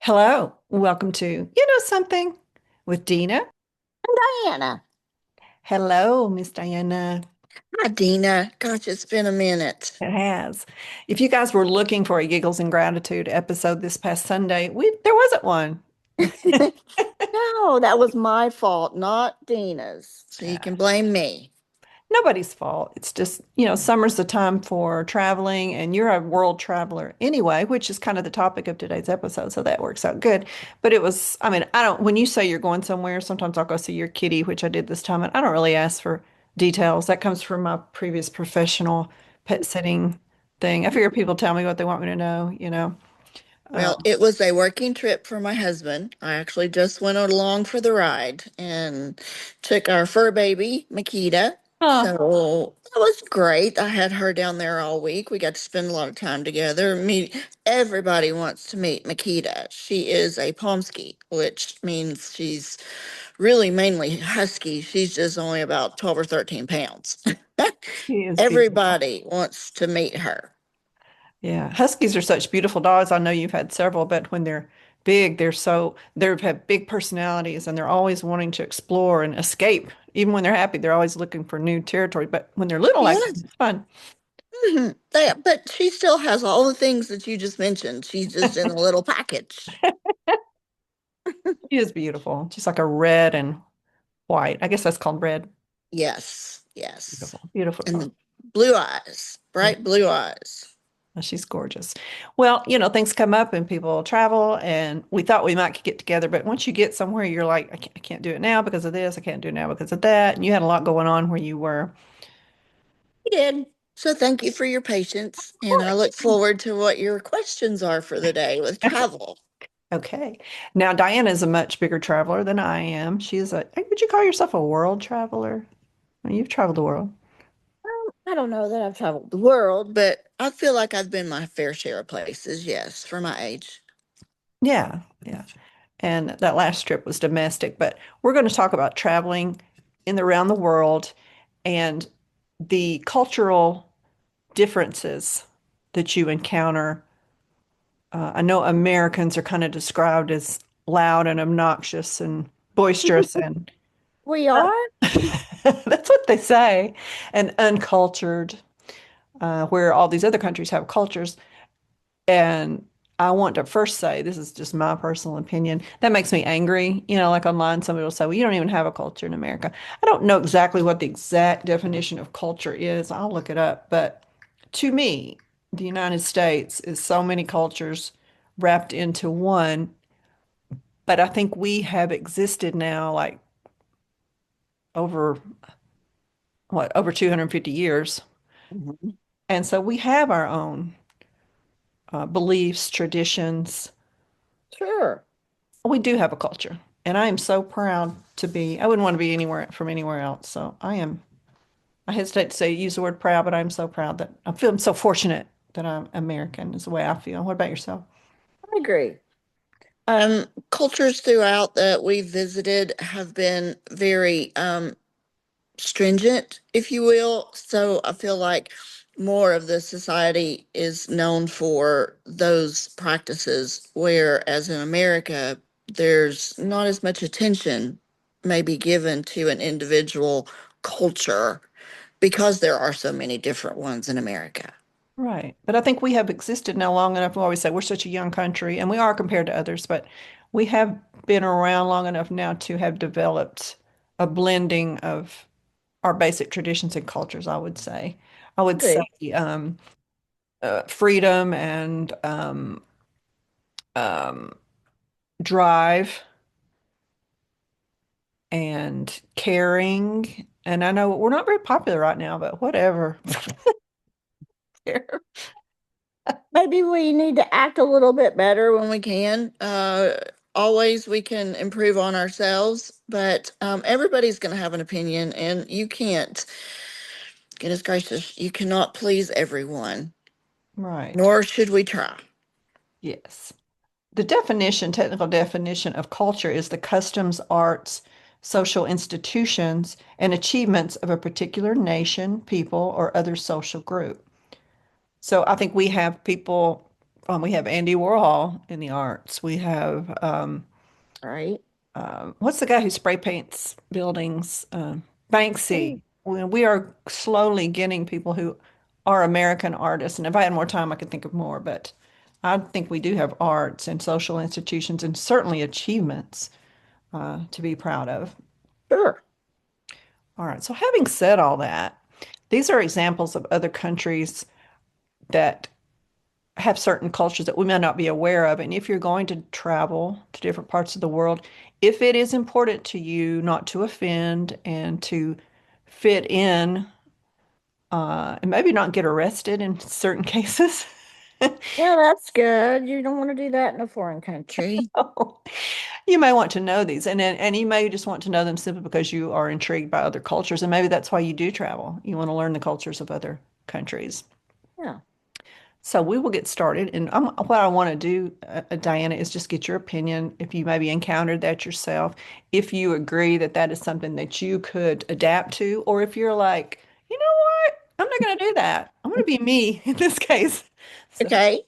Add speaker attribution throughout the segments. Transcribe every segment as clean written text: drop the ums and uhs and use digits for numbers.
Speaker 1: Hello, welcome to You Know Something with Dina.
Speaker 2: Diana.
Speaker 1: Hello, Miss Diana.
Speaker 2: Hi, Dina. Gosh, it's been a minute.
Speaker 1: It has. If you guys were looking for a Giggles and Gratitude episode this past Sunday, there wasn't one.
Speaker 2: No, that was my fault, not Dina's. So you
Speaker 1: Yeah,
Speaker 2: can blame me.
Speaker 1: nobody's fault. It's just, summer's the time for traveling, and you're a world traveler anyway, which is kind of the topic of today's episode. So that works out good. But I mean, when you say you're going somewhere, sometimes I'll go see your kitty, which I did this time, and I don't really ask for details. That comes from my previous professional pet sitting thing. I figure people tell me what they want me to know.
Speaker 2: Well, it was a working trip for my husband. I actually just went along for the ride and took our fur baby, Makita.
Speaker 1: Oh,
Speaker 2: So that was great. I had her down there all week. We got to spend a lot of time together. Everybody wants to meet Makita. She is a Pomsky, which means she's really mainly husky. She's just only about 12 or 13 pounds.
Speaker 1: he is beautiful.
Speaker 2: Everybody wants to meet her.
Speaker 1: Yeah, Huskies are such beautiful dogs. I know you've had several, but when they're big, they have big personalities and they're always wanting to explore and escape. Even when they're happy, they're always looking for new territory. But when they're little like that,
Speaker 2: Yes.
Speaker 1: it's fun.
Speaker 2: But she still has all the things that you just mentioned. She's just in a little package.
Speaker 1: She is beautiful. She's like a red and white. I guess that's called red.
Speaker 2: Yes, yes.
Speaker 1: Beautiful, beautiful
Speaker 2: And
Speaker 1: dog.
Speaker 2: the blue eyes,
Speaker 1: Yeah,
Speaker 2: bright blue eyes.
Speaker 1: she's gorgeous. Well, things come up and people travel, and we thought we might get together, but once you get somewhere, you're like, I can't do it now because of this. I can't do it now because of that. And you had a lot going on where you were.
Speaker 2: He did. So thank you for your patience.
Speaker 1: Of
Speaker 2: And I
Speaker 1: course.
Speaker 2: look forward to what your questions are for the day with travel.
Speaker 1: Okay. Now, Diana is a much bigger traveler than I am. Would you call yourself a world traveler? Well, you've traveled the world.
Speaker 2: I don't know that I've traveled the world, but I feel like I've been my fair share of places, yes, for my age.
Speaker 1: Yeah, yeah. And that last trip was domestic, but we're going to talk about traveling around the world and the cultural differences that you encounter. I know Americans are kind of described as loud and obnoxious and boisterous and
Speaker 2: We are?
Speaker 1: that's what they say, and uncultured. Where all these other countries have cultures. And I want to first say, this is just my personal opinion, that makes me angry. Like online, somebody will say, well, you don't even have a culture in America. I don't know exactly what the exact definition of culture is. I'll look it up. But to me, the United States is so many cultures wrapped into one. But I think we have existed now like over over 250 years.
Speaker 2: Mhm.
Speaker 1: And so we have our own beliefs, traditions.
Speaker 2: Sure.
Speaker 1: We do have a culture, and I am so proud to be. I wouldn't want to be anywhere else. So I hesitate to say use the word proud, but I'm so proud that I feel I'm so fortunate that I'm American is the way I feel. What about yourself?
Speaker 2: I agree. Cultures throughout that we've visited have been very stringent, if you will. So I feel like more of the society is known for those practices, whereas in America, there's not as much attention maybe given to an individual culture because there are so many different ones in America.
Speaker 1: Right. But I think we have existed now long enough. We always say we're such a young country, and we are compared to others, but we have been around long enough now to have developed a blending of our basic traditions and cultures, I would say. I would say
Speaker 2: Agree.
Speaker 1: freedom and um, drive and caring. And I know we're not very popular right now, but whatever.
Speaker 2: Maybe we need to act a little bit better when we can. Always we can improve on ourselves, but everybody's going to have an opinion, and you can't, goodness gracious, you cannot please everyone,
Speaker 1: Right.
Speaker 2: nor should we try.
Speaker 1: Yes. Technical definition of culture is the customs, arts, social institutions, and achievements of a particular nation, people, or other social group. So I think we have people We have Andy Warhol in the arts. We have
Speaker 2: Right.
Speaker 1: what's the guy who spray paints buildings? Banksy.
Speaker 2: Oh,
Speaker 1: We are slowly getting people who are American artists. And if I had more time, I could think of more. But I think we do have arts and social institutions and certainly achievements to be proud of.
Speaker 2: sure.
Speaker 1: All right. So having said all that, these are examples of other countries that have certain cultures that we may not be aware of. And if you're going to travel to different parts of the world, if it is important to you not to offend and to fit in, and maybe not get arrested in certain cases,
Speaker 2: Yeah, that's good. You don't want to do that in a foreign country.
Speaker 1: you may want to know these. And you may just want to know them simply because you are intrigued by other cultures. And maybe that's why you do travel. You want to learn the cultures of other countries.
Speaker 2: Yeah.
Speaker 1: So we will get started. And what I want to do, Diana, is just get your opinion if you maybe encountered that yourself, if you agree that that is something that you could adapt to, or if you're like, you know what, I'm not going to do that. I'm going to be me in this case. So,
Speaker 2: Okay.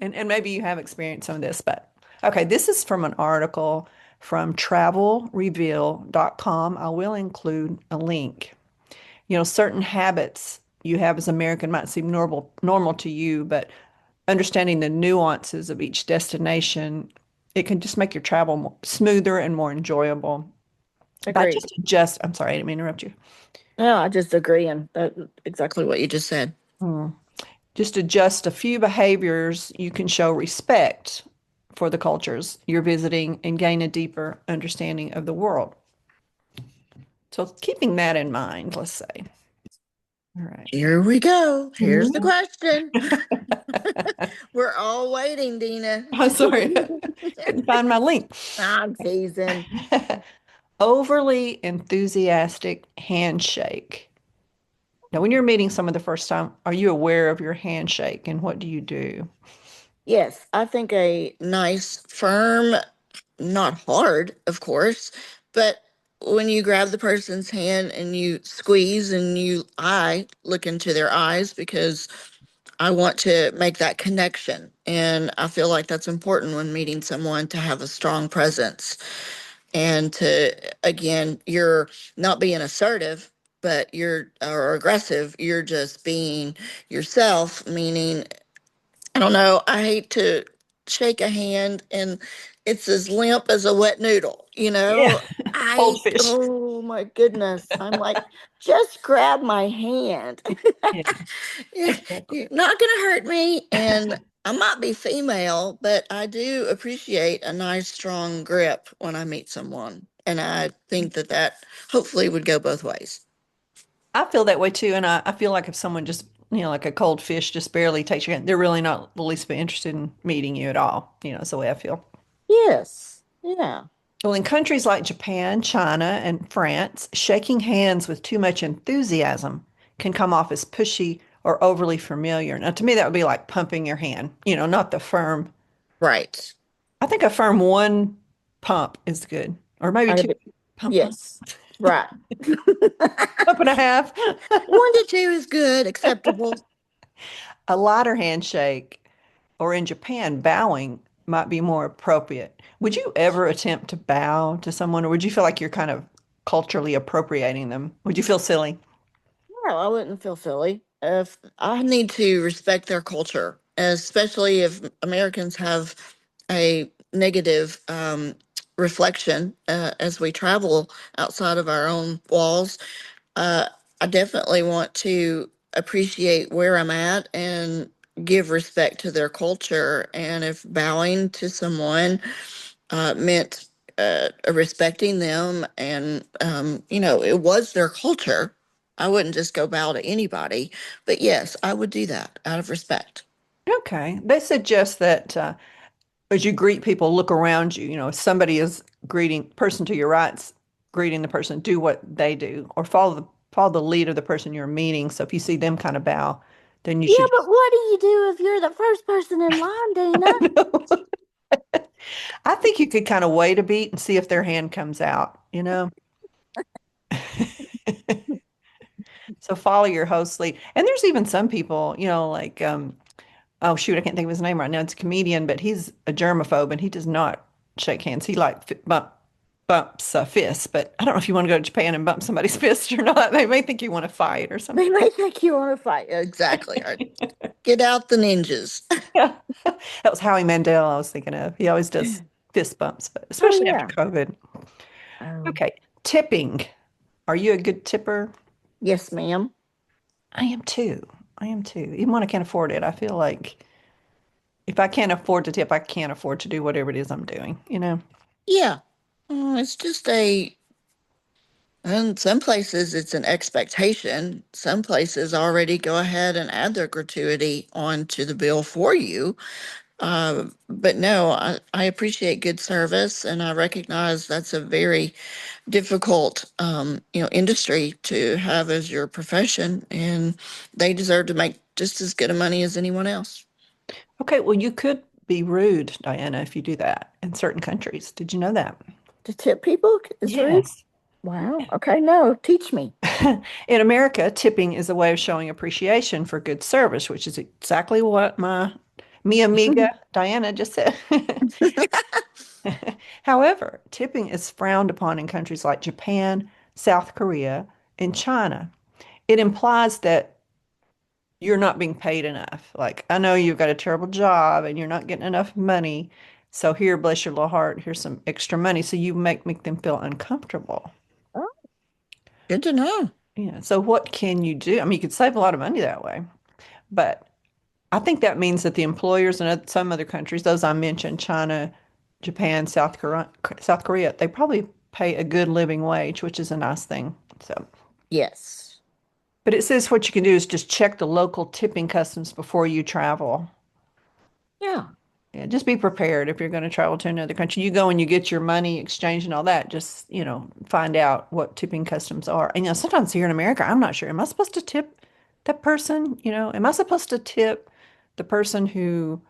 Speaker 1: and maybe you have experienced some of this, but okay, this is from an article from travelreveal.com. I will include a link. Certain habits you have as American might seem normal to you, but understanding the nuances of each destination, it can just make your travel more, smoother and more enjoyable. By
Speaker 2: Agreed.
Speaker 1: just adjust, I'm sorry, I didn't mean to interrupt you.
Speaker 2: No, I just agree, and that exactly what you just said.
Speaker 1: Hmm. Just adjust a few behaviors, you can show respect for the cultures you're visiting and gain a deeper understanding of the world. So keeping that in mind, let's say. All right.
Speaker 2: Here we go. Here's the
Speaker 1: Mhm.
Speaker 2: question. We're all waiting, Dina.
Speaker 1: I'm sorry. Couldn't find my link.
Speaker 2: I'm teasing.
Speaker 1: Overly enthusiastic handshake. Now, when you're meeting someone the first time, are you aware of your handshake and what do you do?
Speaker 2: Yes, I think a nice, firm, not hard, of course, but when you grab the person's hand and you squeeze and I look into their eyes because I want to make that connection. And I feel like that's important when meeting someone to have a strong presence and to, again, you're not being assertive, but you're, or aggressive, you're just being yourself, meaning I don't know. I hate to shake a hand and it's as limp as a wet noodle, you
Speaker 1: Yeah.
Speaker 2: know?
Speaker 1: Cold fish.
Speaker 2: Oh my goodness. I'm like, just grab my hand.
Speaker 1: Yeah,
Speaker 2: You're
Speaker 1: exactly.
Speaker 2: you're not going to hurt me. And I might be female, but I do appreciate a nice, strong grip when I meet someone. And I think that that hopefully would go both ways.
Speaker 1: I feel that way too. And I feel like if someone just, like a cold fish just barely takes your hand, they're really not the least bit interested in meeting you at all. It's the way I feel.
Speaker 2: Yes. Yeah.
Speaker 1: Well, in countries like Japan, China, and France, shaking hands with too much enthusiasm can come off as pushy or overly familiar. Now, to me, that would be like pumping your hand, not the firm.
Speaker 2: Right.
Speaker 1: I think a firm one pump is good, or maybe
Speaker 2: I
Speaker 1: two
Speaker 2: agree.
Speaker 1: pump, pump,
Speaker 2: Yes. Right.
Speaker 1: pump and a half.
Speaker 2: 1 to 2 is good, acceptable.
Speaker 1: A lighter handshake, or in Japan, bowing might be more appropriate. Would you ever attempt to bow to someone, or would you feel like you're kind of culturally appropriating them? Would you feel silly?
Speaker 2: No, I wouldn't feel silly. If I need to respect their culture, especially if Americans have a negative reflection as we travel outside of our own walls, uh, I definitely want to appreciate where I'm at and give respect to their culture. And if bowing to someone meant respecting them and, it was their culture, I wouldn't just go bow to anybody. But yes, I would do that out of respect.
Speaker 1: Okay. They suggest that as you greet people, look around you. If somebody is greeting person to your right's greeting the person, do what they do, or follow the lead of the person you're meeting. So if you see them kind of bow, then you
Speaker 2: Yeah,
Speaker 1: should.
Speaker 2: but what do you do if you're the first person in line, Dana?
Speaker 1: I think you could kind of wait a beat and see if their hand comes out. So follow your host lead. And there's even some people, like oh shoot, I can't think of his name right now. It's a comedian, but he's a germaphobe and he does not shake hands. He like bumps fists, but I don't know if you want to go to Japan and bump somebody's fist or not. They may think you want to fight or
Speaker 2: They
Speaker 1: something.
Speaker 2: may think you want to fight. Exactly. Or get out the ninjas.
Speaker 1: Yeah, that was Howie Mandel I was thinking of. He always does fist bumps, but
Speaker 2: Oh
Speaker 1: especially after
Speaker 2: yeah.
Speaker 1: COVID.
Speaker 2: Oh,
Speaker 1: Okay, tipping. Are you a good tipper?
Speaker 2: yes, ma'am.
Speaker 1: I am too. I am too. Even when I can't afford it, I feel like if I can't afford to tip, I can't afford to do whatever it is I'm doing, you know?
Speaker 2: Yeah. It's just in some places it's an expectation. Some places already go ahead and add their gratuity onto the bill for you. But no, I appreciate good service and I recognize that's a very difficult, industry to have as your profession, and they deserve to make just as good a money as anyone else.
Speaker 1: Okay, well, you could be rude, Diana, if you do that in certain countries. Did you know that?
Speaker 2: To tip people is rude?
Speaker 1: Yes.
Speaker 2: Wow. Okay, no, teach me.
Speaker 1: In America, tipping is a way of showing appreciation for good service, which is exactly what mi amiga Diana just said. However, tipping is frowned upon in countries like Japan, South Korea, and China. It implies that you're not being paid enough. Like, I know you've got a terrible job and you're not getting enough money. So here, bless your little heart, here's some extra money. So you make them feel uncomfortable.
Speaker 2: Oh, good to know.
Speaker 1: Yeah. So what can you do? I mean, you could save a lot of money that way, but I think that means that the employers in some other countries, those I mentioned, China, Japan, South Korea, they probably pay a good living wage, which is a nice thing. So,
Speaker 2: Yes.
Speaker 1: but it says what you can do is just check the local tipping customs before you travel.
Speaker 2: Yeah.
Speaker 1: Yeah, just be prepared if you're going to travel to another country. You go and you get your money exchange and all that. Just, find out what tipping customs are. And, sometimes here in America, I'm not sure. Am I supposed to tip that person? Am I supposed to tip the person who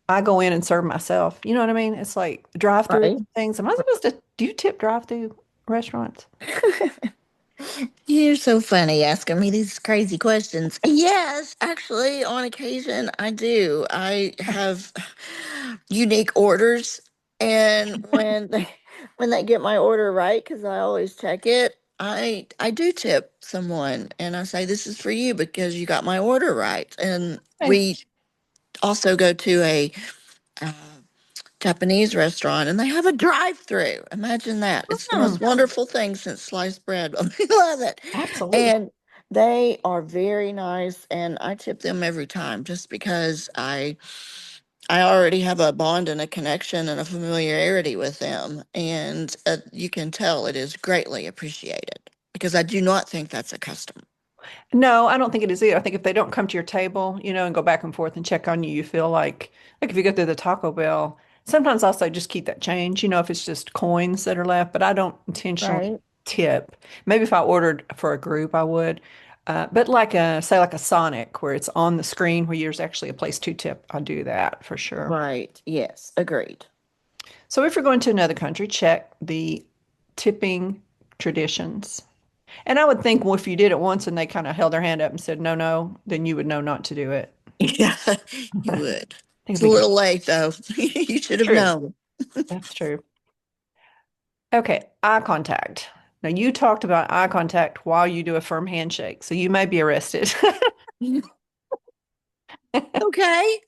Speaker 1: I go in and serve myself? You know what I mean? It's like drive-through
Speaker 2: Right.
Speaker 1: things. Am I supposed to, do you tip drive-through restaurants?
Speaker 2: You're so funny asking me these crazy questions. Yes, actually, on occasion I do. I have unique orders, and when they get my order right, because I always check it, I do tip someone, and I say this is for you because you got my order right. And
Speaker 1: Okay.
Speaker 2: we also go to a uh, Japanese restaurant and they have a drive-through. Imagine that. It's the
Speaker 1: Hmm,
Speaker 2: most wonderful thing since sliced bread. I love it.
Speaker 1: absolutely.
Speaker 2: And they are very nice and I tip them every time just because I already have a bond and a connection and a familiarity with them, and you can tell it is greatly appreciated because I do not think that's a custom.
Speaker 1: No, I don't think it is either. I think if they don't come to your table, and go back and forth and check on you, you feel like if you go through the Taco Bell, sometimes I'll say just keep that change, if it's just coins that are left, but I don't intentionally
Speaker 2: Right.
Speaker 1: tip. Maybe if I ordered for a group, I would. But say like a Sonic where it's on the screen where there's actually a place to tip, I do that for sure.
Speaker 2: Right. Yes. Agreed.
Speaker 1: So if you're going to another country, check the tipping traditions. And I would think, well, if you did it once and they kind of held their hand up and said, no, no, then you would know not to do it.
Speaker 2: Yeah,
Speaker 1: I
Speaker 2: you would.
Speaker 1: think it'd
Speaker 2: It's a
Speaker 1: be good.
Speaker 2: little late though. You should have
Speaker 1: True.
Speaker 2: known.
Speaker 1: That's true. Okay, eye contact. Now, you talked about eye contact while you do a firm handshake, so you may be arrested.
Speaker 2: Okay.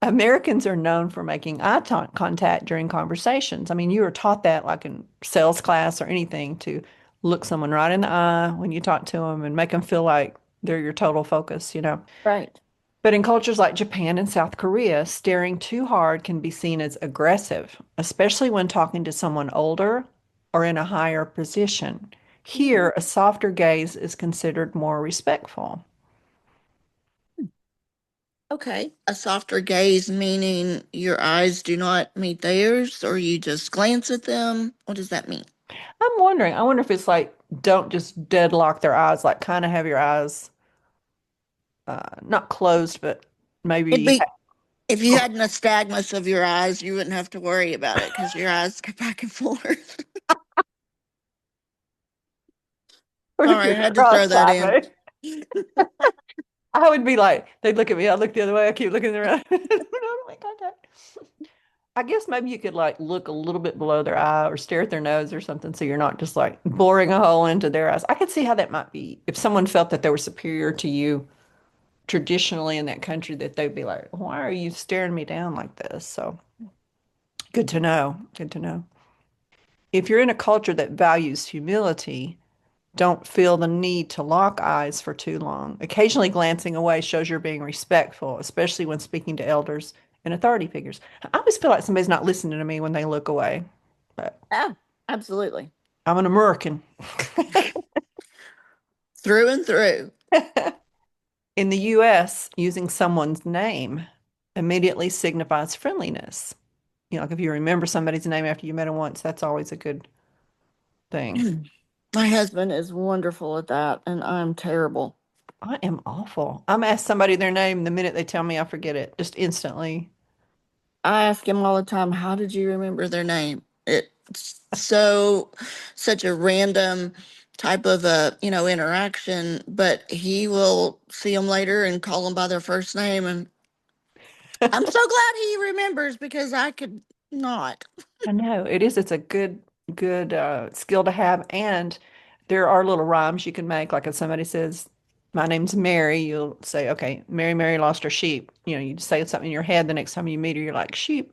Speaker 1: Americans are known for making contact during conversations. I mean, you were taught that like in sales class or anything to look someone right in the eye when you talk to them and make them feel like they're your total focus.
Speaker 2: Right.
Speaker 1: But in cultures like Japan and South Korea, staring too hard can be seen as aggressive, especially when talking to someone older or in a higher position.
Speaker 2: Mhm.
Speaker 1: Here, a softer gaze is considered more respectful.
Speaker 2: Okay. A softer gaze, meaning your eyes do not meet theirs, or you just glance at them. What does that mean?
Speaker 1: I wonder if it's like, don't just deadlock their eyes, like kind of have your eyes not closed, but
Speaker 2: It'd
Speaker 1: maybe,
Speaker 2: be if you had nystagmus of your eyes, you wouldn't have to worry about it because your eyes go back and forth.
Speaker 1: or if
Speaker 2: Sorry, I
Speaker 1: you're
Speaker 2: had to throw that in.
Speaker 1: cross-eyed. I would be like, they'd look at me, I'd look the other way, I keep looking around. Don't make contact. I guess maybe you could like look a little bit below their eye or stare at their nose or something so you're not just like boring a hole into their eyes. I could see how that might be. If someone felt that they were superior to you traditionally in that country, that they'd be like, why are you staring me down like this? So good to know. Good to know. If you're in a culture that values humility, don't feel the need to lock eyes for too long. Occasionally glancing away shows you're being respectful, especially when speaking to elders and authority figures. I always feel like somebody's not listening to me when they look away, but
Speaker 2: Yeah, absolutely.
Speaker 1: I'm an American.
Speaker 2: Through and through.
Speaker 1: In the US, using someone's name immediately signifies friendliness. You know, like if you remember somebody's name after you met them once, that's always a good thing.
Speaker 2: My husband is wonderful at that, and I'm terrible.
Speaker 1: I am awful. I'm asked somebody their name the minute they tell me I forget it, just instantly.
Speaker 2: I ask him all the time, how did you remember their name? It's such a random type of interaction, but he will see them later and call them by their first name. And I'm so glad he remembers because I could not.
Speaker 1: I know it is. It's a good skill to have. And there are little rhymes you can make. Like if somebody says, "My name's Mary," you'll say, "Okay, Mary lost her sheep." You know, you just say something in your head. The next time you meet her, you're like, "Sheep,"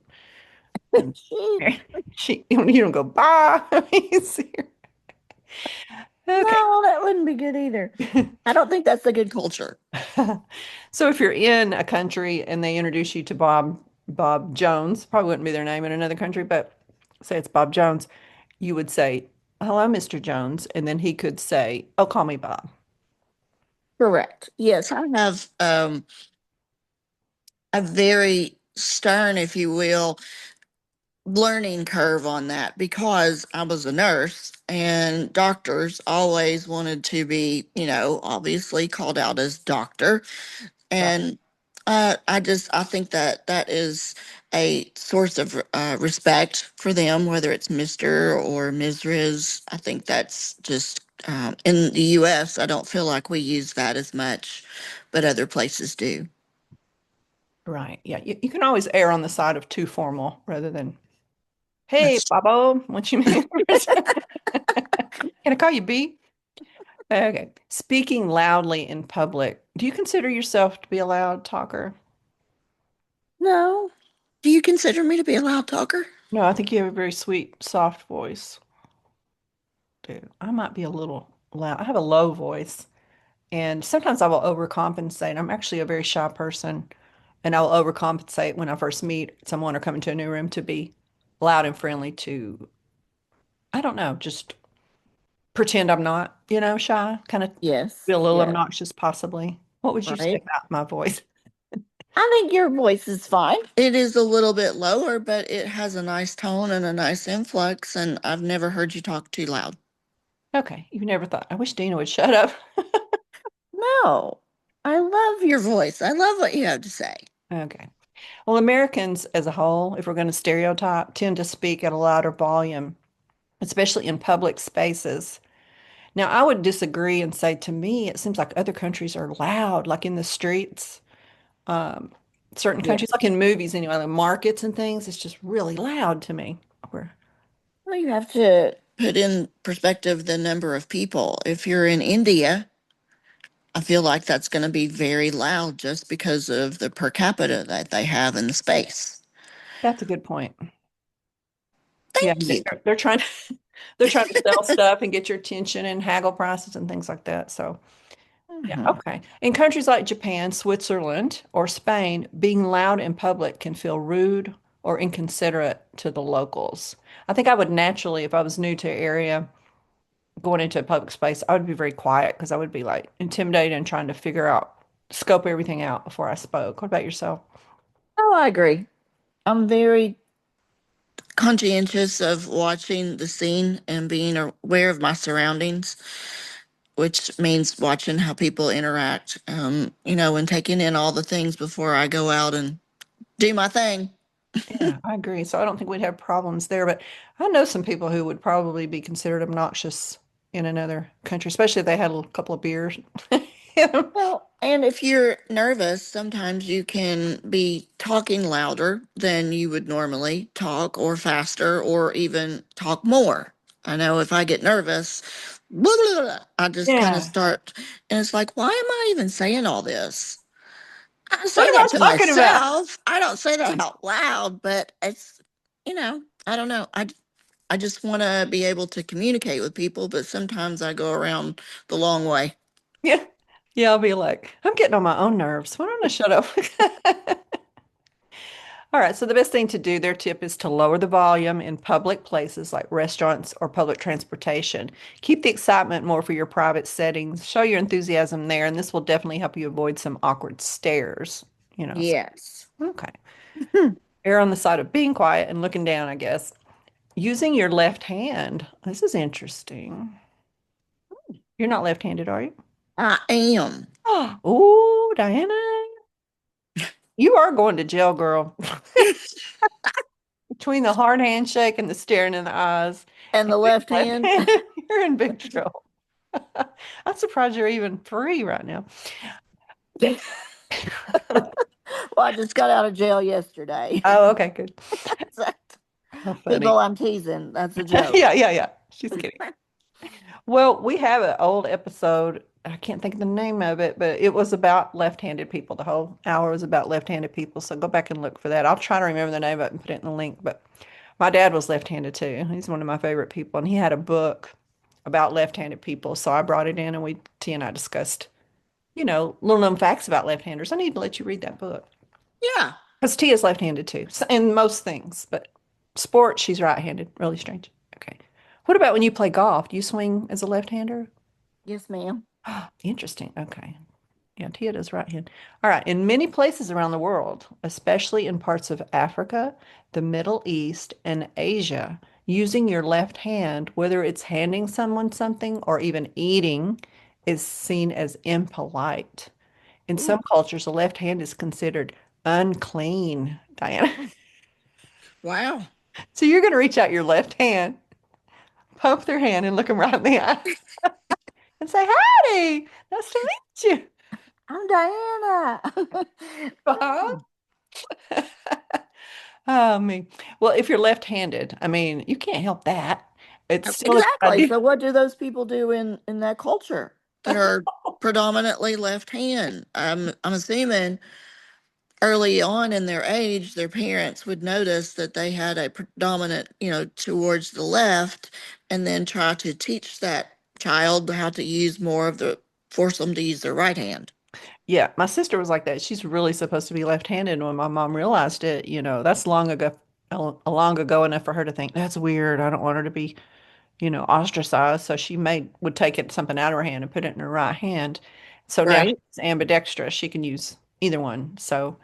Speaker 1: and
Speaker 2: Sheep.
Speaker 1: Mary, sheep. You don't go bye. You see her. Okay.
Speaker 2: No, that wouldn't be good either. I don't think that's a good culture.
Speaker 1: So if you're in a country and they introduce you to Bob Jones, probably wouldn't be their name in another country, but say it's Bob Jones, you would say, "Hello, Mr. Jones," and then he could say, "Oh, call me Bob."
Speaker 2: Correct. Yes, I have a very stern, if you will, learning curve on that because I was a nurse and doctors always wanted to be, obviously called out as doctor.
Speaker 1: Right.
Speaker 2: And I think that that is a source of respect for them, whether it's Mr. or Ms. Riz. I think that's just in the US, I don't feel like we use that as much, but other places do.
Speaker 1: Right. Yeah. You can always err on the side of too formal rather than, "Hey,
Speaker 2: That's
Speaker 1: Bobo," once you meet. Can I call you B? Okay. Speaking loudly in public. Do you consider yourself to be a loud talker?
Speaker 2: no. Do you consider me to be a loud talker?
Speaker 1: No, I think you have a very sweet, soft voice. Dude, I might be a little loud. I have a low voice, and sometimes I will overcompensate. I'm actually a very shy person, and I will overcompensate when I first meet someone or come into a new room to be loud and friendly to, I don't know, just pretend I'm not, shy, kind of be
Speaker 2: Yes,
Speaker 1: a little
Speaker 2: yes,
Speaker 1: obnoxious, possibly. What would you say
Speaker 2: right.
Speaker 1: about my voice?
Speaker 2: I think your voice is fine. It is a little bit lower, but it has a nice tone and a nice influx, and I've never heard you talk too loud.
Speaker 1: Okay, you never thought. I wish Dina would shut up.
Speaker 2: No, I love your voice. I love what you have to say.
Speaker 1: Okay. Well, Americans as a whole, if we're going to stereotype, tend to speak at a louder volume, especially in public spaces. Now, I would disagree and say to me, it seems like other countries are loud, like in the streets. Um, certain countries,
Speaker 2: Yes.
Speaker 1: like in movies anyway, like markets and things, it's just really loud to me. Where,
Speaker 2: Well, you have to put in perspective the number of people. If you're in India, I feel like that's going to be very loud just because of the per capita that they have in the space.
Speaker 1: that's a good point. Yeah,
Speaker 2: Thank you.
Speaker 1: they're trying to they're trying to sell stuff and get your attention and haggle prices and things like that. So, yeah,
Speaker 2: Mhm.
Speaker 1: okay. In countries like Japan, Switzerland, or Spain, being loud in public can feel rude or inconsiderate to the locals. I think I would naturally, if I was new to an area, going into a public space, I would be very quiet because I would be like intimidated and trying to scope everything out before I spoke. What about yourself?
Speaker 2: Oh, I agree. I'm very conscientious of watching the scene and being aware of my surroundings, which means watching how people interact, and taking in all the things before I go out and do my thing.
Speaker 1: Yeah, I agree. So I don't think we'd have problems there, but I know some people who would probably be considered obnoxious in another country, especially if they had a couple of beers. You know?
Speaker 2: And if you're nervous, sometimes you can be talking louder than you would normally talk, or faster, or even talk more. I know if I get nervous, blah, blah, blah, I just kind of
Speaker 1: Yeah.
Speaker 2: start, and it's like, why am I even saying all this? I say
Speaker 1: What am I
Speaker 2: that to
Speaker 1: talking about?
Speaker 2: myself. I don't say that out loud, but it's, I don't know. I just want to be able to communicate with people, but sometimes I go around the long way.
Speaker 1: Yeah. Yeah, I'll be like, I'm getting on my own nerves. Why don't I shut up? All right, so the best thing to do, their tip is to lower the volume in public places like restaurants or public transportation. Keep the excitement more for your private settings. Show your enthusiasm there, and this will definitely help you avoid some awkward stares. So,
Speaker 2: Yes.
Speaker 1: okay. Err on the side of being quiet and looking down, I guess. Using your left hand. This is interesting. You're not left-handed, are you?
Speaker 2: I am.
Speaker 1: Oh, Diana, you are going to jail, girl. Between the hard handshake and the staring in the eyes
Speaker 2: And
Speaker 1: and
Speaker 2: the
Speaker 1: being
Speaker 2: left hand.
Speaker 1: left-handed, you're in big trouble. I'm surprised you're even free right now.
Speaker 2: Well, I just got out of jail yesterday.
Speaker 1: Oh, okay, good. How funny.
Speaker 2: People I'm teasing, that's a joke.
Speaker 1: Yeah, yeah, yeah. She's kidding. Well, we have an old episode. I can't think of the name of it, but it was about left-handed people. The whole hour was about left-handed people. So go back and look for that. I'll try to remember the name of it and put it in the link. But my dad was left-handed too. He's one of my favorite people, and he had a book about left-handed people. So I brought it in, and T and I discussed, little known facts about left-handers. I need to let you read that book
Speaker 2: Yeah.
Speaker 1: because T is left-handed too, in most things, but sports, she's right-handed. Really strange. Okay. What about when you play golf? Do you swing as a left-hander?
Speaker 2: Yes, ma'am.
Speaker 1: Interesting. Okay. Yeah, Tia does right hand. All right. In many places around the world, especially in parts of Africa, the Middle East, and Asia, using your left hand, whether it's handing someone something or even eating, is seen as impolite. In some
Speaker 2: Ooh,
Speaker 1: cultures, the left hand is considered unclean, Diana.
Speaker 2: wow.
Speaker 1: So you're going to reach out your left hand, pump their hand, and look them right in the eye and say, Howdy, nice to meet you.
Speaker 2: I'm Diana.
Speaker 1: Bob. Oh, me. Well, if you're left-handed, I mean, you can't help that. It's still a good
Speaker 2: Exactly.
Speaker 1: idea.
Speaker 2: So what do those people do in that culture that are predominantly left hand? I'm assuming early on in their age, their parents would notice that they had a predominant, towards the left, and then try to teach that child how to use more of force them to use their right hand.
Speaker 1: Yeah, my sister was like that. She's really supposed to be left-handed. And when my mom realized it, that's long ago enough for her to think that's weird. I don't want her to be, ostracized. So she would take something out of her hand and put it in her right hand. So now
Speaker 2: Right?
Speaker 1: she's ambidextrous. She can use either one. So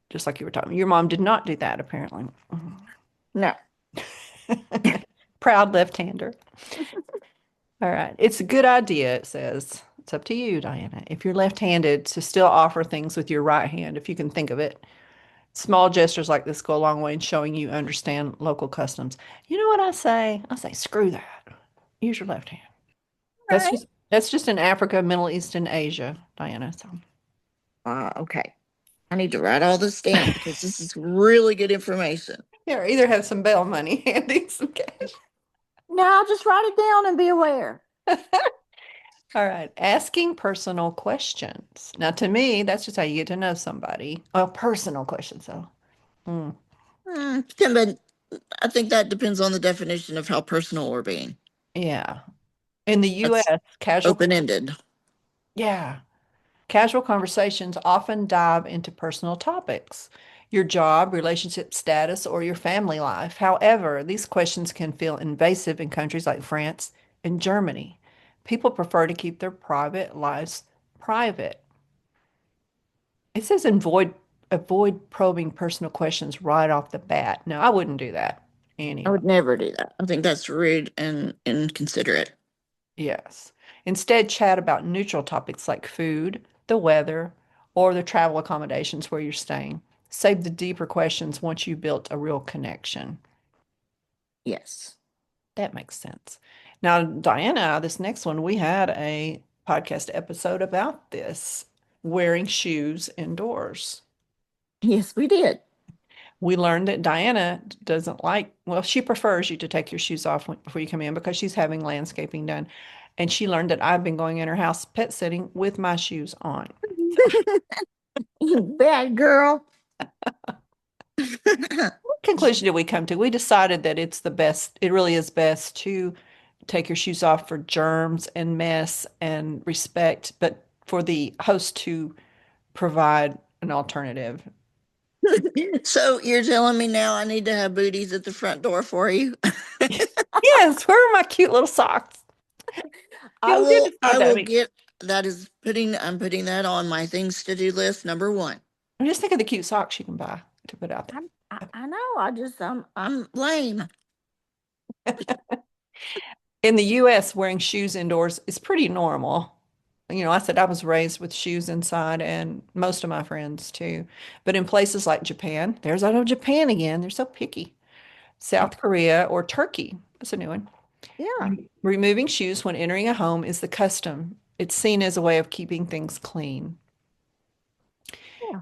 Speaker 1: just like you were talking, your mom did not do that apparently.
Speaker 2: No.
Speaker 1: Proud left-hander. All right. It's a good idea, it says. It's up to you, Diana. If you're left-handed, to still offer things with your right hand, if you can think of it. Small gestures like this go a long way in showing you understand local customs. You know what I say? I say, screw that. Use your left hand. That's
Speaker 2: Right.
Speaker 1: just in Africa, Middle East, and Asia, Diana. So
Speaker 2: Okay. I need to write all this down because this is really good information.
Speaker 1: yeah, or either have some bail money handy, some cash.
Speaker 2: Now just write it down and be aware.
Speaker 1: All right. Asking personal questions. Now, to me, that's just how you get to know somebody. Well, personal questions, though. Hmm.
Speaker 2: But I think that depends on the definition of how personal we're being.
Speaker 1: Yeah. In the
Speaker 2: That's
Speaker 1: US,
Speaker 2: open-ended.
Speaker 1: yeah, casual conversations often dive into personal topics, your job, relationship status, or your family life. However, these questions can feel invasive in countries like France and Germany. People prefer to keep their private lives private. It says avoid probing personal questions right off the bat. No, I wouldn't do that
Speaker 2: I
Speaker 1: anyway.
Speaker 2: would never do that. I think that's rude and inconsiderate.
Speaker 1: Yes. Instead, chat about neutral topics like food, the weather, or the travel accommodations where you're staying. Save the deeper questions once you've built a real connection.
Speaker 2: Yes.
Speaker 1: That makes sense. Now, Diana, this next one, we had a podcast episode about this. wearing shoes indoors.
Speaker 2: Yes, we did.
Speaker 1: We learned that Diana doesn't like, well, she prefers you to take your shoes off before you come in because she's having landscaping done. And she learned that I've been going in her house pet sitting with my shoes on.
Speaker 2: Bad girl.
Speaker 1: What conclusion did we come to? We decided that it's the best, it really is best to take your shoes off for germs and mess and respect, but for the host to provide an alternative.
Speaker 2: So you're telling me now I need to have booties at the front door for you?
Speaker 1: Yes, where are my cute little socks? Yeah, we did decide
Speaker 2: I
Speaker 1: that. I
Speaker 2: will
Speaker 1: mean,
Speaker 2: get I'm putting that on my things to do list number one.
Speaker 1: I'm just thinking of the cute socks you can buy to put out there.
Speaker 2: I know. I'm lame.
Speaker 1: In the US, wearing shoes indoors is pretty normal. You know, I said I was raised with shoes inside and most of my friends too. But in places like Japan, there's I know Japan again, they're so picky. South Korea or Turkey, that's a new one.
Speaker 2: Yeah.
Speaker 1: Removing shoes when entering a home is the custom. It's seen as a way of keeping things clean.
Speaker 2: Yeah.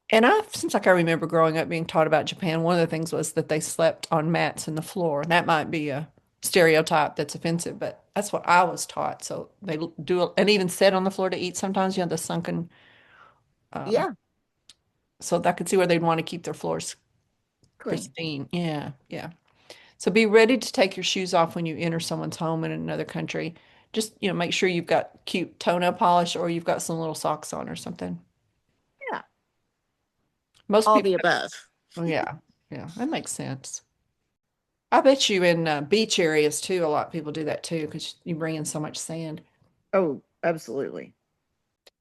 Speaker 1: And seems like I remember growing up being taught about Japan. One of the things was that they slept on mats in the floor. That might be a stereotype that's offensive, but that's what I was taught. So they do, and even sit on the floor to eat sometimes, you know, the sunken, um,
Speaker 2: Yeah.
Speaker 1: so I could see where they'd want to keep their floors
Speaker 2: Clean.
Speaker 1: pristine. Yeah, yeah. So be ready to take your shoes off when you enter someone's home in another country. Just, you know, make sure you've got cute toenail polish or you've got some little socks on or something.
Speaker 2: Yeah.
Speaker 1: Most
Speaker 2: All
Speaker 1: people,
Speaker 2: the above.
Speaker 1: oh yeah, yeah, that makes sense. I bet you in beach areas too, a lot of people do that too because you bring in so much sand.
Speaker 2: Oh, absolutely.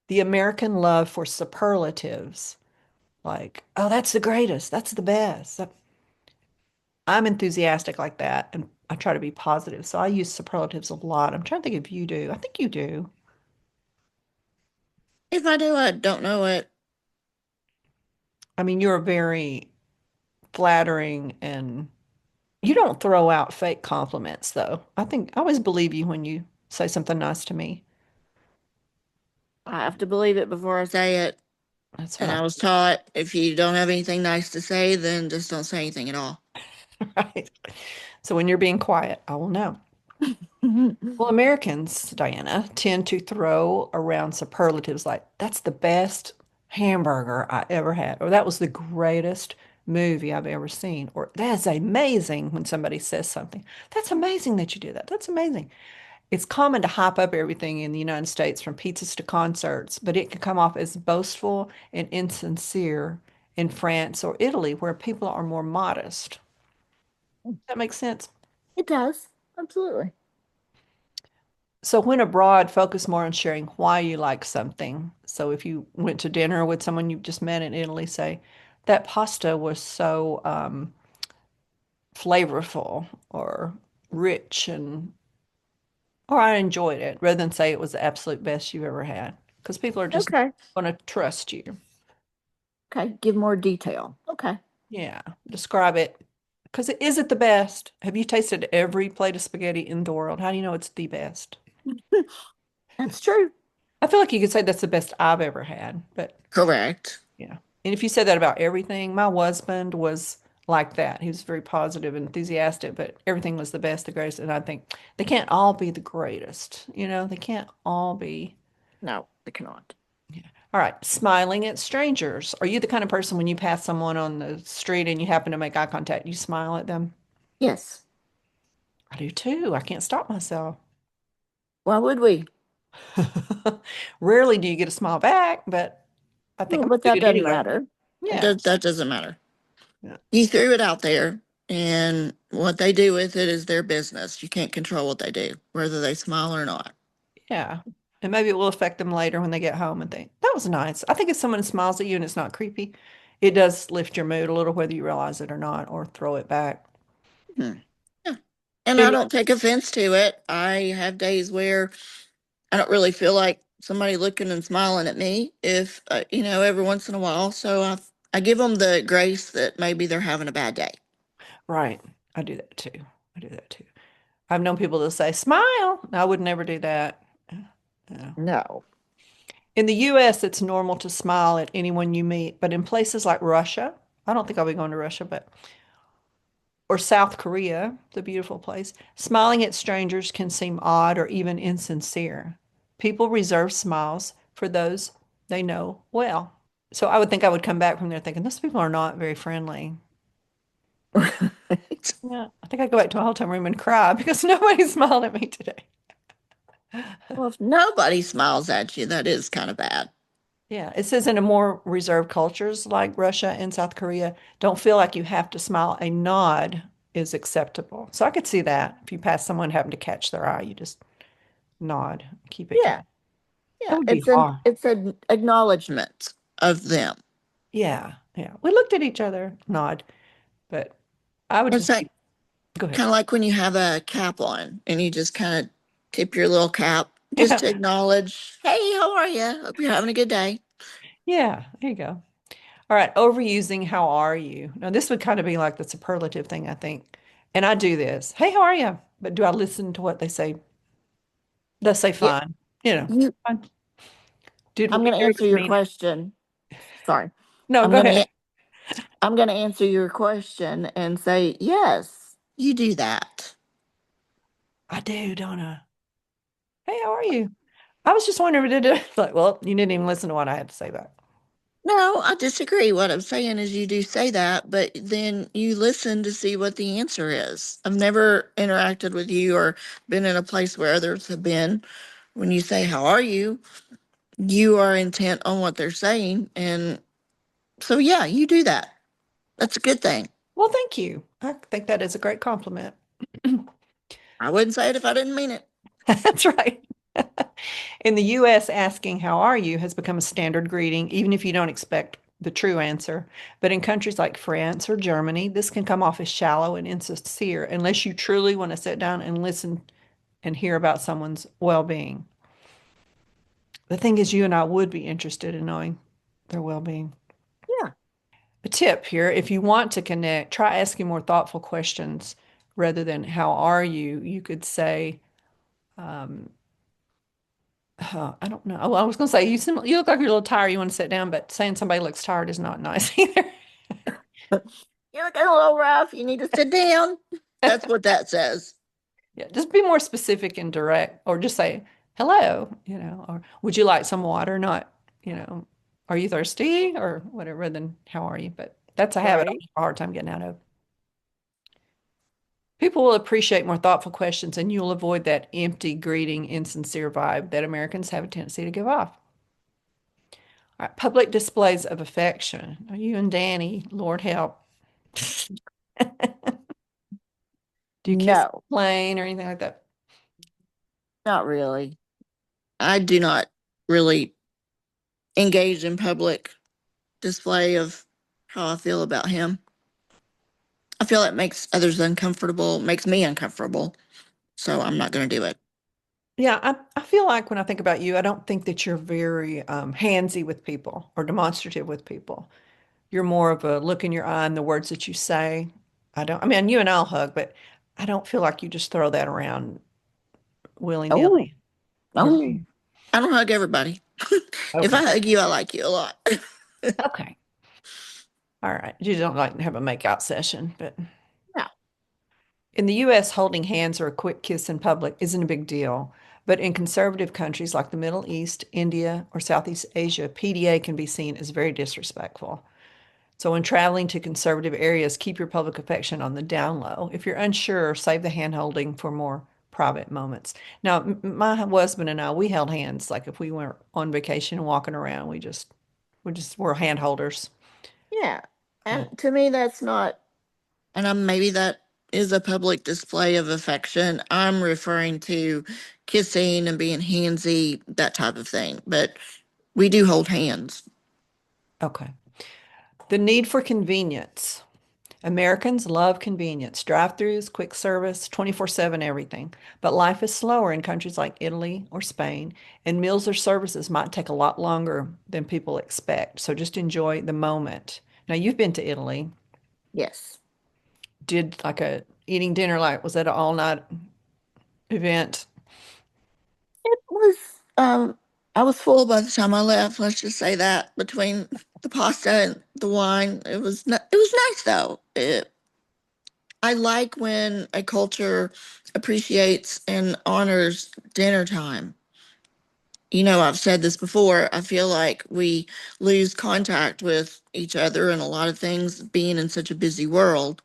Speaker 1: The American love for superlatives, like, oh, that's the greatest, that's the best. I'm enthusiastic like that, and I try to be positive. So I use superlatives a lot. I'm trying to think if you do. I think you do.
Speaker 2: If I do, I don't know it.
Speaker 1: I mean, you're very flattering and you don't throw out fake compliments, though. I think I always believe you when you say something nice to me.
Speaker 2: I have to believe it before I say it.
Speaker 1: That's what
Speaker 2: And
Speaker 1: I
Speaker 2: I was taught if you don't have anything nice to say, then just don't say anything at all.
Speaker 1: right. So when you're being quiet, I will know. Well, Americans, Diana, tend to throw around superlatives like, that's the best hamburger I ever had, or that was the greatest movie I've ever seen, or that's amazing when somebody says something. That's amazing that you did that. That's amazing. It's common to hype up everything in the United States, from pizzas to concerts, but it can come off as boastful and insincere in France or Italy, where people are more modest. That makes sense.
Speaker 2: It does. Absolutely.
Speaker 1: So when abroad, focus more on sharing why you like something. So if you went to dinner with someone you just met in Italy, say, that pasta was so flavorful or rich and or I enjoyed it, rather than say it was the absolute best you've ever had. Because people are just
Speaker 2: Okay.
Speaker 1: going to trust you.
Speaker 2: Okay. Give more detail. Okay.
Speaker 1: Yeah. Describe it. Because is it the best? Have you tasted every plate of spaghetti in the world? How do you know it's the best?
Speaker 2: That's true.
Speaker 1: I feel like you could say that's the best I've ever had, but
Speaker 2: Correct.
Speaker 1: yeah. And if you said that about everything, my husband was like that. He was very positive and enthusiastic, but everything was the best, the greatest. And I think they can't all be the greatest. You know, they can't all be.
Speaker 2: No, it cannot.
Speaker 1: Yeah. All right. Smiling at strangers. Are you the kind of person when you pass someone on the street and you happen to make eye contact, you smile at them?
Speaker 2: Yes.
Speaker 1: I do too. I can't stop myself.
Speaker 2: Why would we?
Speaker 1: Rarely do you get a smile back, but I think
Speaker 2: Well,
Speaker 1: I'm
Speaker 2: but
Speaker 1: gonna
Speaker 2: that
Speaker 1: do it
Speaker 2: doesn't
Speaker 1: anyway.
Speaker 2: matter.
Speaker 1: Yeah.
Speaker 2: That doesn't matter.
Speaker 1: Yeah.
Speaker 2: You threw it out there, and what they do with it is their business. You can't control what they do, whether they smile or not.
Speaker 1: Yeah. And maybe it will affect them later when they get home and think, that was nice. I think if someone smiles at you and it's not creepy, it does lift your mood a little, whether you realize it or not, or throw it back.
Speaker 2: Hmm. Yeah. And I
Speaker 1: And
Speaker 2: don't take offense to it. I have days where I don't really feel like somebody looking and smiling at me if, every once in a while. So I give them the grace that maybe they're having a bad day.
Speaker 1: right. I do that too. I do that too. I've known people to say, smile. I would never do that. Yeah.
Speaker 2: No.
Speaker 1: In the US, it's normal to smile at anyone you meet, but in places like Russia, I don't think I'll be going to Russia, but or South Korea, the beautiful place, smiling at strangers can seem odd or even insincere. People reserve smiles for those they know well. So I would think I would come back from there thinking, those people are not very friendly.
Speaker 2: Right.
Speaker 1: Yeah, I think I'd go back to my hotel room and cry because nobody smiled at me today.
Speaker 2: Well, if nobody smiles at you, that is kind of bad.
Speaker 1: Yeah, it says in a more reserved cultures like Russia and South Korea, don't feel like you have to smile. A nod is acceptable. So I could see that. If you pass someone, happen to catch their eye, you just nod, keep it
Speaker 2: Yeah.
Speaker 1: casual. That
Speaker 2: Yeah.
Speaker 1: would be
Speaker 2: It's an
Speaker 1: hard.
Speaker 2: it's an acknowledgement of them.
Speaker 1: Yeah, yeah. We looked at each other, nod, but I would
Speaker 2: It's
Speaker 1: just
Speaker 2: like
Speaker 1: be, go ahead.
Speaker 2: kind of like when you have a cap on and you just kind of tip your little cap just
Speaker 1: Yeah,
Speaker 2: to acknowledge, hey, how are you? Hope you're having a good day.
Speaker 1: yeah, there you go. All right, overusing how are you? Now, this would kind of be like the superlative thing, I think. And I do this. Hey, how are you? But do I listen to what they say? They say
Speaker 2: Yeah.
Speaker 1: fine. You know,
Speaker 2: You
Speaker 1: fine. Did
Speaker 2: I'm going to
Speaker 1: Harry
Speaker 2: answer
Speaker 1: didn't
Speaker 2: your
Speaker 1: mean it.
Speaker 2: question. Sorry.
Speaker 1: No,
Speaker 2: I'm
Speaker 1: go
Speaker 2: going
Speaker 1: ahead.
Speaker 2: to I'm going to answer your question and say, yes, you do that.
Speaker 1: I do, don't I? Hey, how are you? I was just wondering, did it? Like, well, you didn't even listen to what I had to say back.
Speaker 2: No, I disagree. What I'm saying is you do say that, but then you listen to see what the answer is. I've never interacted with you or been in a place where others have been. When you say, how are you? You are intent on what they're saying. And so, yeah, you do that. That's a good thing.
Speaker 1: Well, thank you. I think that is a great compliment.
Speaker 2: I wouldn't say it if I didn't mean it.
Speaker 1: That's right. In the US, asking how are you has become a standard greeting, even if you don't expect the true answer. But in countries like France or Germany, this can come off as shallow and insincere unless you truly want to sit down and listen and hear about someone's well-being. The thing is, you and I would be interested in knowing their well-being.
Speaker 2: Yeah.
Speaker 1: A tip here, if you want to connect, try asking more thoughtful questions rather than how are you? You could say, um, I don't know. Oh, I was going to say you look like you're a little tired. You want to sit down, but saying somebody looks tired is not nice either.
Speaker 2: You're looking a little rough. You need to sit down. That's what that says.
Speaker 1: Yeah, just be more specific and direct, or just say hello, or would you like some water? Not, are you thirsty or whatever. Then how are you? But that's a habit I
Speaker 2: Right.
Speaker 1: have a hard time getting out of. People will appreciate more thoughtful questions, and you'll avoid that empty greeting, insincere vibe that Americans have a tendency to give off. All right, public displays of affection. Are you and Danny? Lord help. Do you kiss
Speaker 2: No,
Speaker 1: the plane or anything like that?
Speaker 2: not really. I do not really engage in public display of how I feel about him. I feel it makes others uncomfortable, makes me uncomfortable. So I'm not going to do it.
Speaker 1: Yeah, I feel like when I think about you, I don't think that you're very handsy with people or demonstrative with people. You're more of a look in your eye and the words that you say. I mean, you and I'll hug, but I don't feel like you just throw that around
Speaker 2: Oh,
Speaker 1: willy-nilly. Or do
Speaker 2: oh,
Speaker 1: you?
Speaker 2: I don't hug everybody. If I
Speaker 1: Okay.
Speaker 2: hug you, I like you a lot.
Speaker 1: Okay. All right. You don't like to have a makeout session, but
Speaker 2: Yeah.
Speaker 1: in the US, holding hands or a quick kiss in public isn't a big deal. But in conservative countries like the Middle East, India, or Southeast Asia, PDA can be seen as very disrespectful. So when traveling to conservative areas, keep your public affection on the down low. If you're unsure, save the hand holding for more private moments. Now, my husband and I, we held hands. Like if we were on vacation and walking around, we're hand holders.
Speaker 2: Yeah. And
Speaker 1: But
Speaker 2: to me, that's not, and maybe that is a public display of affection. I'm referring to kissing and being handsy, that type of thing. But we do hold hands.
Speaker 1: okay. The need for convenience. Americans love convenience, drive-throughs, quick service, 24/7 everything. But life is slower in countries like Italy or Spain, and meals or services might take a lot longer than people expect. So just enjoy the moment. Now, you've been to Italy.
Speaker 2: Yes.
Speaker 1: Did like a eating dinner, like was that an all-night event?
Speaker 2: It was. I was full by the time I left. Let's just say that between the pasta and the wine, it was nice though. I like when a culture appreciates and honors dinner time. You know, I've said this before. I feel like we lose contact with each other and a lot of things being in such a busy world.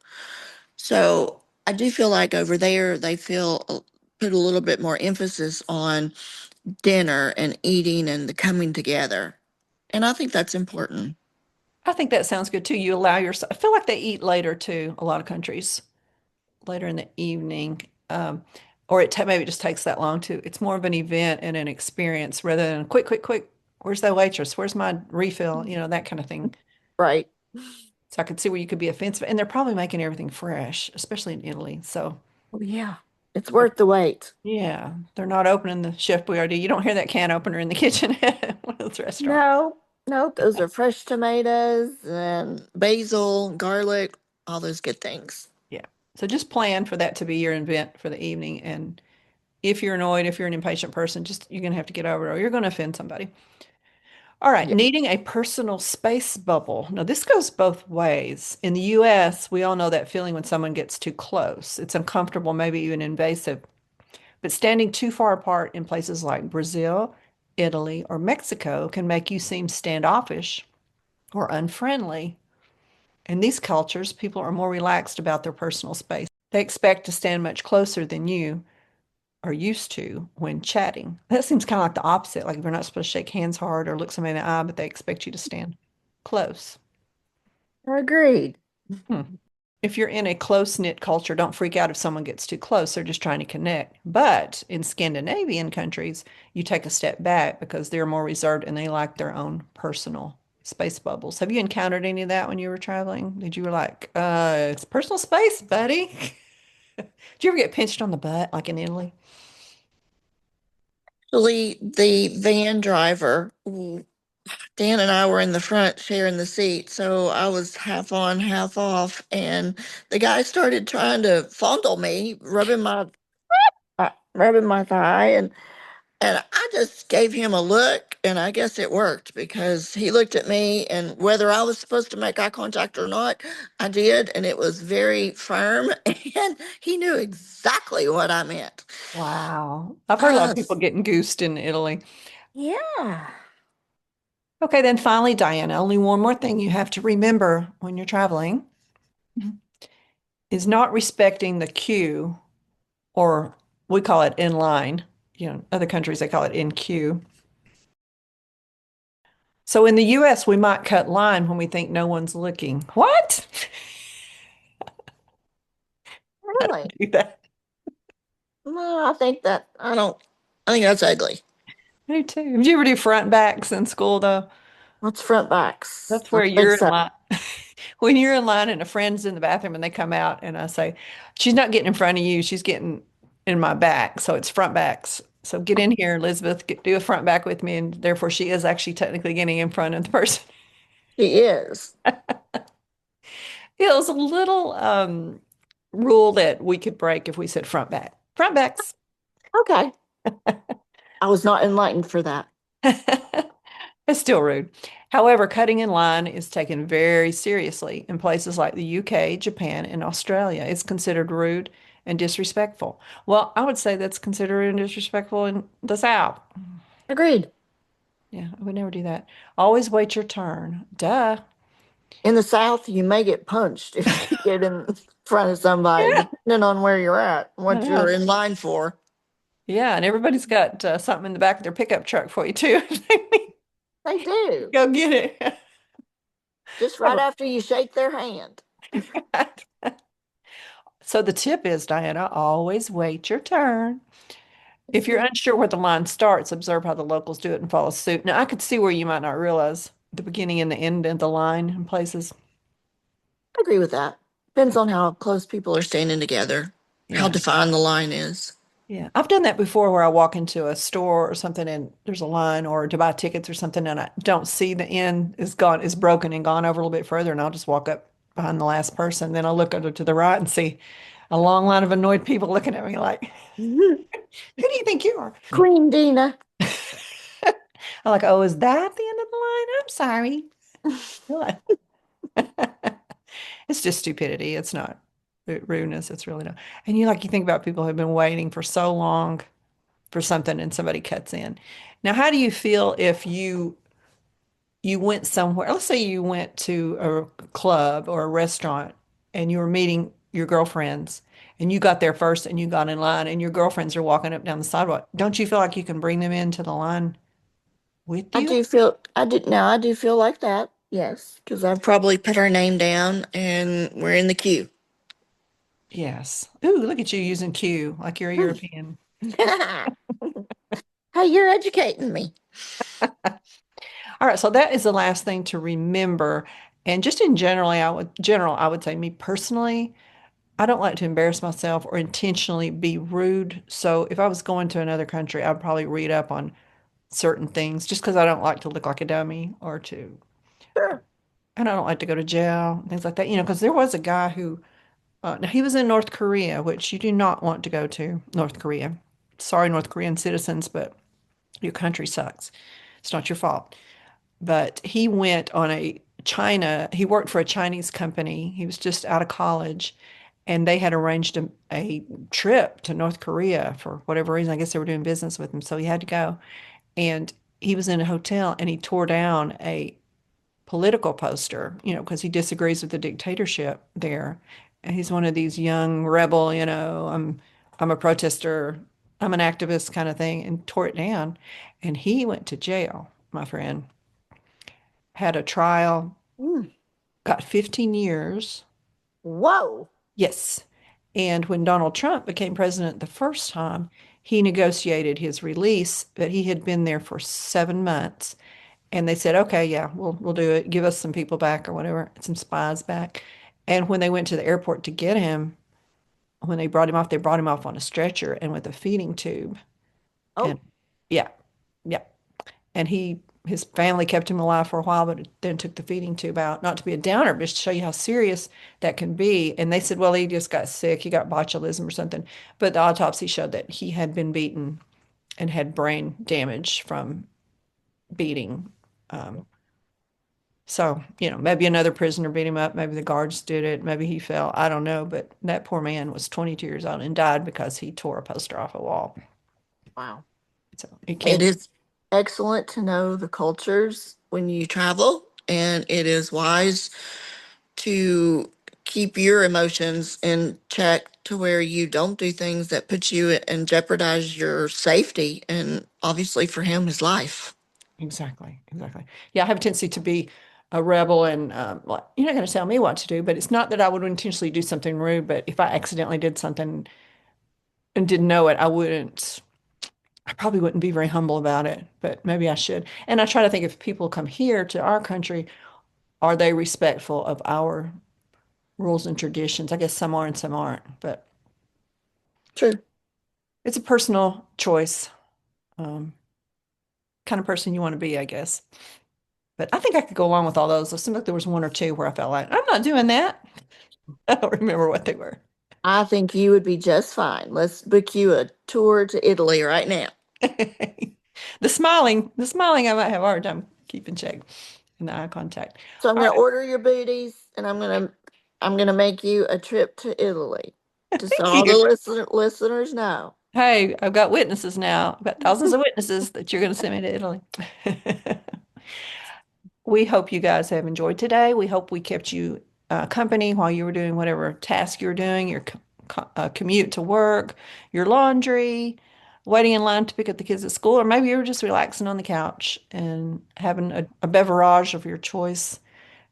Speaker 2: So I do feel like over there they put a little bit more emphasis on dinner and eating and the coming together. And I think that's important.
Speaker 1: I think that sounds good too. You allow yourself, I feel like they eat later too, a lot of countries, later in the evening. Or maybe it just takes that long too. It's more of an event and an experience rather than quick, quick, quick. Where's that waitress? Where's my refill? That kind of thing.
Speaker 2: Right.
Speaker 1: So I could see where you could be offensive. And they're probably making everything fresh, especially in Italy. So
Speaker 2: Oh, yeah. It's worth the wait.
Speaker 1: yeah, they're not opening the Chef Boyardee. You don't hear that can opener in the kitchen at one of those restaurants.
Speaker 2: No, no, those are fresh tomatoes and basil, garlic, all those good things.
Speaker 1: Yeah. So just plan for that to be your event for the evening. And if you're annoyed, if you're an impatient person, just you're going to have to get over it or you're going to offend somebody. All right,
Speaker 2: Yeah,
Speaker 1: needing a personal space bubble. Now, this goes both ways. In the US, we all know that feeling when someone gets too close. It's uncomfortable, maybe even invasive. But standing too far apart in places like Brazil, Italy, or Mexico can make you seem standoffish or unfriendly. In these cultures, people are more relaxed about their personal space. They expect to stand much closer than you are used to when chatting. That seems kind of like the opposite. Like if you're not supposed to shake hands hard or look somebody in the eye, but they expect you to stand close.
Speaker 2: agreed.
Speaker 1: Hmm. If you're in a close-knit culture, don't freak out if someone gets too close. They're just trying to connect. But in Scandinavian countries, you take a step back because they're more reserved and they like their own personal space bubbles. Have you encountered any of that when you were traveling? Did you were like, it's personal space, buddy? Did you ever get pinched on the butt like in Italy?
Speaker 2: Actually, the van driver, Dan and I were in the front sharing the seat, so I was half on, half off, and the guy started trying to fondle me, rubbing my thigh, and I just gave him a look, and I guess it worked because he looked at me, and whether I was supposed to make eye contact or not, I did, and it was very firm, and he knew exactly what I meant.
Speaker 1: Wow. I've heard a lot of people
Speaker 2: Us.
Speaker 1: getting goosed in Italy.
Speaker 2: Yeah.
Speaker 1: Okay, then finally, Diana, only one more thing you have to remember when you're traveling is not respecting the queue, or we call it in line. Other countries they call it in queue. So in the US, we might cut line when we think no one's looking. What? I
Speaker 2: Really?
Speaker 1: don't do that.
Speaker 2: No, I think that's ugly.
Speaker 1: I do too. Did you ever do front backs in school though?
Speaker 2: What's front backs?
Speaker 1: That's where
Speaker 2: Let's
Speaker 1: you're
Speaker 2: fix
Speaker 1: in
Speaker 2: that.
Speaker 1: line. When you're in line and a friend's in the bathroom and they come out and I say, she's not getting in front of you, she's getting in my back. So it's front backs. So get in here, Elizabeth, do a front back with me. And therefore she is actually technically getting in front of the person.
Speaker 2: She is.
Speaker 1: It was a little rule that we could break if we said front back. Front backs.
Speaker 2: Okay. I was not enlightened for that.
Speaker 1: It's still rude. However, cutting in line is taken very seriously in places like the UK, Japan, and Australia. It's considered rude and disrespectful. Well, I would say that's considered rude and disrespectful in the South.
Speaker 2: Agreed.
Speaker 1: Yeah, I would never do that. Always wait your turn. Duh.
Speaker 2: In the South, you may get punched if you get in front of somebody,
Speaker 1: Yeah,
Speaker 2: depending on where you're at,
Speaker 1: I
Speaker 2: what you're
Speaker 1: know.
Speaker 2: in line for.
Speaker 1: Yeah, and everybody's got something in the back of their pickup truck for you too.
Speaker 2: They do.
Speaker 1: Go get it.
Speaker 2: Just right after you shake their hand.
Speaker 1: So the tip is, Diana, always wait your turn. If you're unsure where the line starts, observe how the locals do it and follow suit. Now, I could see where you might not realize the beginning and the end of the line in places.
Speaker 2: I agree with that. Depends on how close people are standing together, how
Speaker 1: Yeah.
Speaker 2: defined the line is.
Speaker 1: Yeah. I've done that before where I walk into a store or something and there's a line or to buy tickets or something and I don't see the end is broken and gone over a little bit further and I'll just walk up behind the last person. Then I'll look over to the right and see a long line of annoyed people looking at me like, who do you think you are?
Speaker 2: Queen Dina.
Speaker 1: I'm like, oh, is that the end of the line? I'm sorry. You're like, it's just stupidity. It's not rudeness. It's really not. And you think about people who've been waiting for so long for something and somebody cuts in. Now, how do you feel if you went somewhere? Let's say you went to a club or a restaurant and you were meeting your girlfriends and you got there first and you got in line and your girlfriends are walking up down the sidewalk. Don't you feel like you can bring them into the line with
Speaker 2: I
Speaker 1: you?
Speaker 2: do feel, I do, now I do feel like that. Yes. Because I've probably put our name down and we're in the queue.
Speaker 1: Yes. Ooh, look at you using Q like you're a European.
Speaker 2: Hey, you're educating me.
Speaker 1: All right, so that is the last thing to remember. And just in general, I would say me personally, I don't like to embarrass myself or intentionally be rude. So if I was going to another country, I'd probably read up on certain things just because I don't like to look like a dummy
Speaker 2: Sure.
Speaker 1: and I don't like to go to jail, things like that. Because there was a guy who, now he was in North Korea, which you do not want to go to North Korea. Sorry, North Korean citizens, but your country sucks. It's not your fault. But he went on he worked for a Chinese company. He was just out of college and they had arranged a trip to North Korea for whatever reason. I guess they were doing business with him, so he had to go. And he was in a hotel and he tore down a political poster, because he disagrees with the dictatorship there. And he's one of these young rebel, I'm a protester, I'm an activist kind of thing, and tore it down. And he went to jail, my friend, had a trial,
Speaker 2: Mm.
Speaker 1: got 15 years.
Speaker 2: Whoa.
Speaker 1: Yes. And when Donald Trump became president the first time, he negotiated his release, but he had been there for 7 months. And they said, okay, yeah, we'll do it. Give us some people back or whatever, some spies back. And when they went to the airport to get him, when they brought him off on a stretcher and with a feeding tube. And
Speaker 2: Oh,
Speaker 1: yeah, yeah. And his family kept him alive for a while, but then took the feeding tube out. Not to be a downer, but just to show you how serious that can be. And they said, well, he just got sick. He got botulism or something. But the autopsy showed that he had been beaten and had brain damage from beating. Um, so, maybe another prisoner beat him up. Maybe the guards did it. Maybe he fell. I don't know. But that poor man was 22 years old and died because he tore a poster off a wall.
Speaker 2: wow.
Speaker 1: So it
Speaker 2: It
Speaker 1: came.
Speaker 2: is excellent to know the cultures when you travel, and it is wise to keep your emotions in check to where you don't do things that put you and jeopardize your safety and obviously for him his life.
Speaker 1: Exactly, exactly. Yeah, I have a tendency to be a rebel and like, you're not going to tell me what to do, but it's not that I would intentionally do something rude, but if I accidentally did something and didn't know it, I probably wouldn't be very humble about it, but maybe I should. And I try to think if people come here to our country, are they respectful of our rules and traditions? I guess some are and some aren't, but
Speaker 2: True.
Speaker 1: it's a personal choice, um, kind of person you want to be, I guess. But I think I could go along with all those. It seemed like there was one or two where I felt like, I'm not doing that. I don't remember what they were.
Speaker 2: I think you would be just fine. Let's book you a tour to Italy right now.
Speaker 1: The smiling, I might have a hard time keeping check and the eye contact.
Speaker 2: So I'm
Speaker 1: All
Speaker 2: going to order your booties and I'm going to make you a trip to Italy.
Speaker 1: right,
Speaker 2: Just so
Speaker 1: thank
Speaker 2: all the
Speaker 1: you.
Speaker 2: listeners know.
Speaker 1: Hey, I've got witnesses now. I've got thousands of witnesses that you're going to send me to Italy. We hope you guys have enjoyed today. We hope we kept you company while you were doing whatever task you were doing, your commute to work, your laundry, waiting in line to pick up the kids at school, or maybe you were just relaxing on the couch and having a beverage of your choice.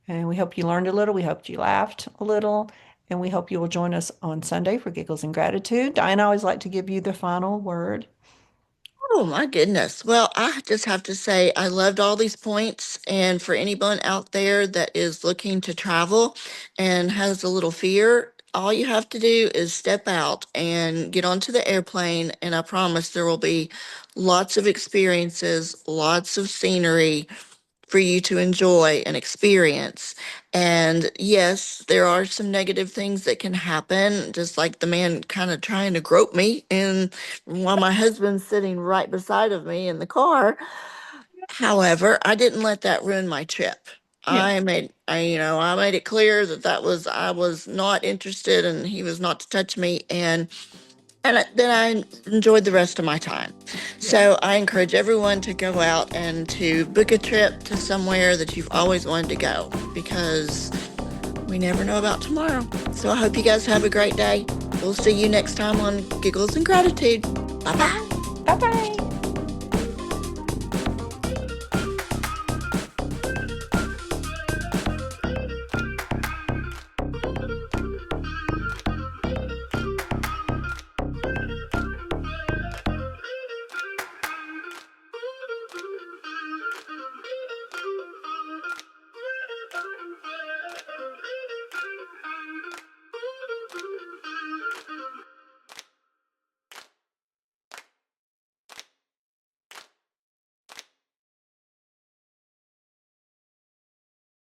Speaker 1: And we hope you learned a little. We hope you laughed a little. And we hope you will join us on Sunday for Giggles and Gratitude. Diane, I always like to give you the final word.
Speaker 2: Oh my goodness. Well, I just have to say I loved all these points. And for anyone out there that is looking to travel and has a little fear, all you have to do is step out and get onto the airplane. And I promise there will be lots of experiences, lots of scenery, for you to enjoy and experience. And yes, there are some negative things that can happen, just like the man kind of trying to grope me and while my husband's sitting right beside of me in the car. However, I didn't let that ruin my trip.
Speaker 1: Yeah.
Speaker 2: I made it clear I was not interested and he was not to touch me. Then I enjoyed the rest of my time.
Speaker 1: Yeah.
Speaker 2: So I encourage everyone to go out and to book a trip to somewhere that you've always wanted to go because we never know about tomorrow. So I hope you guys have a great day. We'll see you next time on Giggles and Gratitude. Bye bye.
Speaker 1: Bye bye.